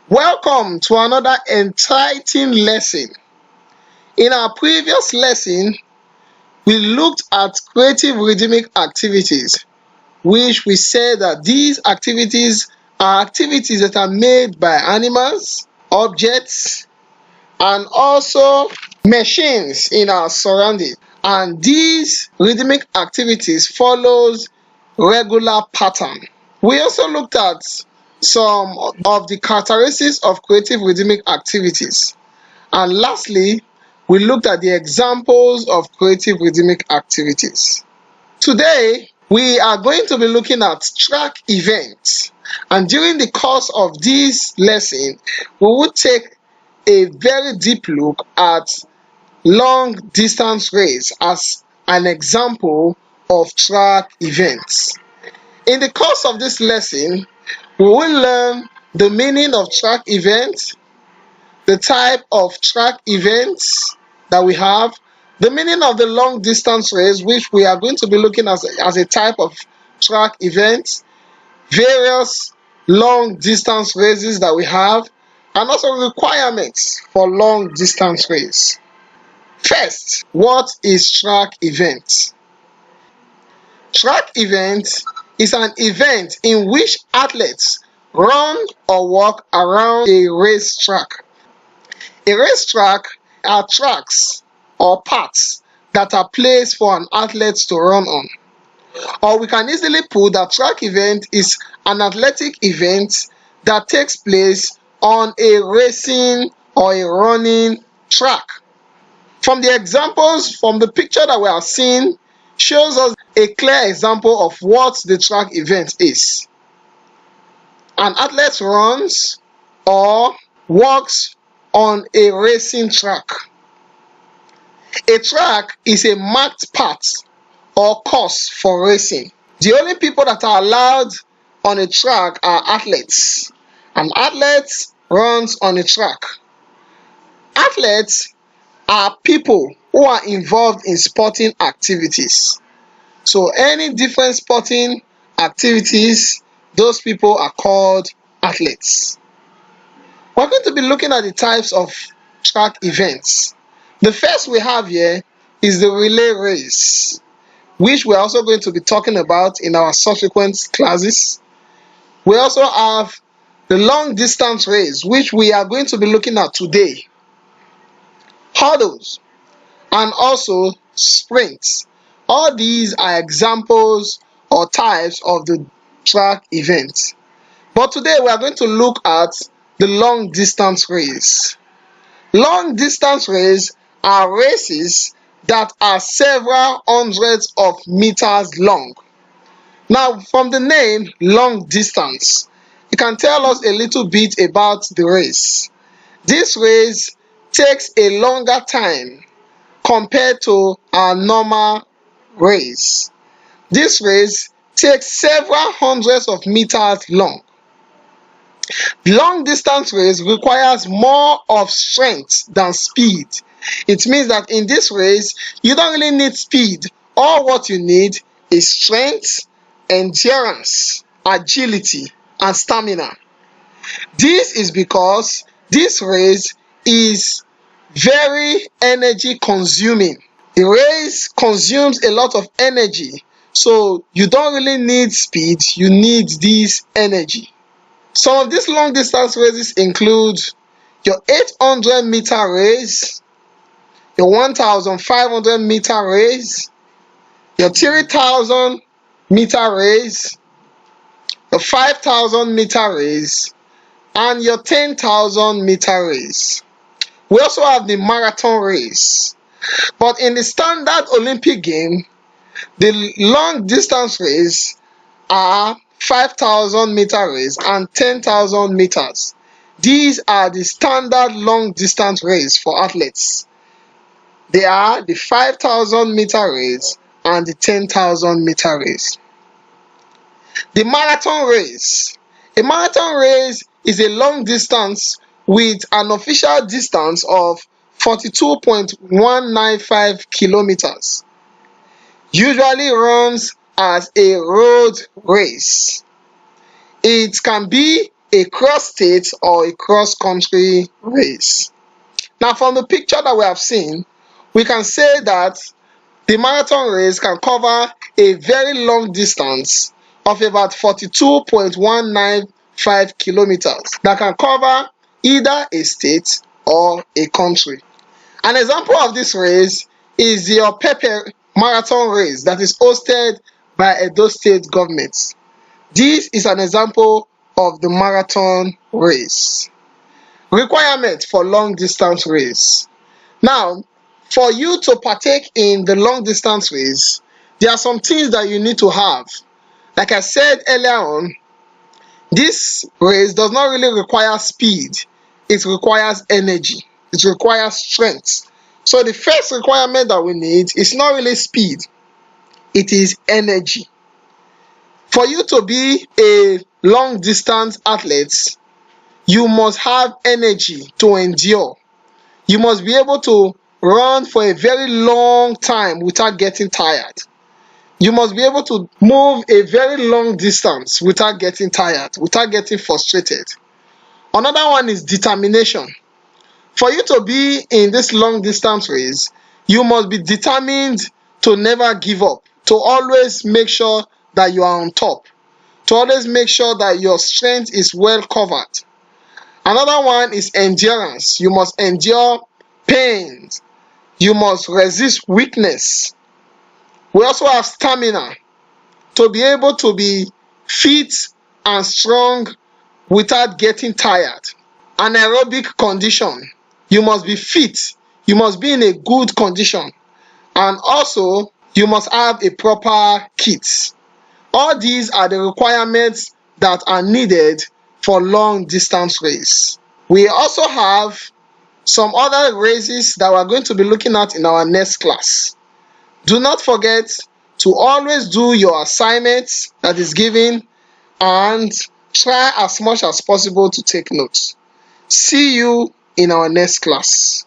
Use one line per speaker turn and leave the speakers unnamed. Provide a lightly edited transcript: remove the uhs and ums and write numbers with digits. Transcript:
Welcome to another exciting lesson. In our previous lesson, we looked at creative rhythmic activities, which we said that these activities are activities that are made by animals, objects, and also machines in our surrounding. And these rhythmic activities follows regular pattern. We also looked at some of the characteristics of creative rhythmic activities. And lastly, we looked at the examples of creative rhythmic activities. Today, we are going to be looking at track events. And during the course of this lesson, we will take a very deep look at long distance race as an example of track events. In the course of this lesson, we will learn the meaning of track events, the type of track events that we have, the meaning of the long distance race, which we are going to be looking at as a type of track event, various long distance races that we have, and also requirements for long distance race. First, what is track event? Track event is an event in which athletes run or walk around a racetrack. A racetrack are tracks or paths that are placed for an athlete to run on. Or we can easily put that track event is an athletic event that takes place on a racing or a running track. From the examples, from the picture that we are seeing, shows us a clear example of what the track event is. An athlete runs or walks on a racing track. A track is a marked path or course for racing. The only people that are allowed on a track are athletes. An athlete runs on a track. Athletes are people who are involved in sporting activities. So any different sporting activities, those people are called athletes. We're going to be looking at the types of track events. The first we have here is the relay race, which we're also going to be talking about in our subsequent classes. We also have the long distance race, which we are going to be looking at today. Hurdles and also sprints. All these are examples or types of the track event. But today we are going to look at the long distance race. Long distance races are races that are several hundreds of meters long. Now, from the name long distance, it can tell us a little bit about the race. This race takes a longer time compared to our normal race. This race takes several hundreds of meters long. Long distance race requires more of strength than speed. It means that in this race, you don't really need speed. All what you need is strength, endurance, agility, and stamina. This is because this race is very energy consuming. The race consumes a lot of energy, so you don't really need speed, you need this energy. Some of these long distance races include your 800-meter race, your 1,500-meter race, your 3,000-meter race, your 5,000-meter race, and your 10,000-meter race. We also have the marathon race. But in the standard Olympic game, the long distance race are 5,000-meter race and 10,000 meters. These are the standard long distance race for athletes. They are the 5,000-meter race and the 10,000-meter race. The marathon race. A marathon race is a long distance with an official distance of 42.195 kilometers. Usually runs as a road race. It can be a cross-state or a cross-country race. Now, from the picture that we have seen, we can say that the marathon race can cover a very long distance of about 42.195 kilometers that can cover either a state or a country. An example of this race is the Opepe Marathon race that is hosted by Edo State government. This is an example of the marathon race. Requirement for long distance race. Now, for you to partake in the long distance race, there are some things that you need to have. Like I said earlier on, this race does not really require speed, it requires energy, it requires strength. So the first requirement that we need is not really speed, it is energy. For you to be a long distance athlete, you must have energy to endure. You must be able to run for a very long time without getting tired. You must be able to move a very long distance without getting tired, without getting frustrated. Another one is determination. For you to be in this long distance race, you must be determined to never give up, to always make sure that you are on top, to always make sure that your strength is well covered. Another one is endurance. You must endure pain. You must resist weakness. We also have stamina, to be able to be fit and strong without getting tired. Anaerobic condition. You must be fit. You must be in a good condition. And also, you must have a proper kit. All these are the requirements that are needed for long distance race. We also have some other races that we are going to be looking at in our next class. Do not forget to always do your assignments that is given and try as much as possible to take notes. See you in our next class.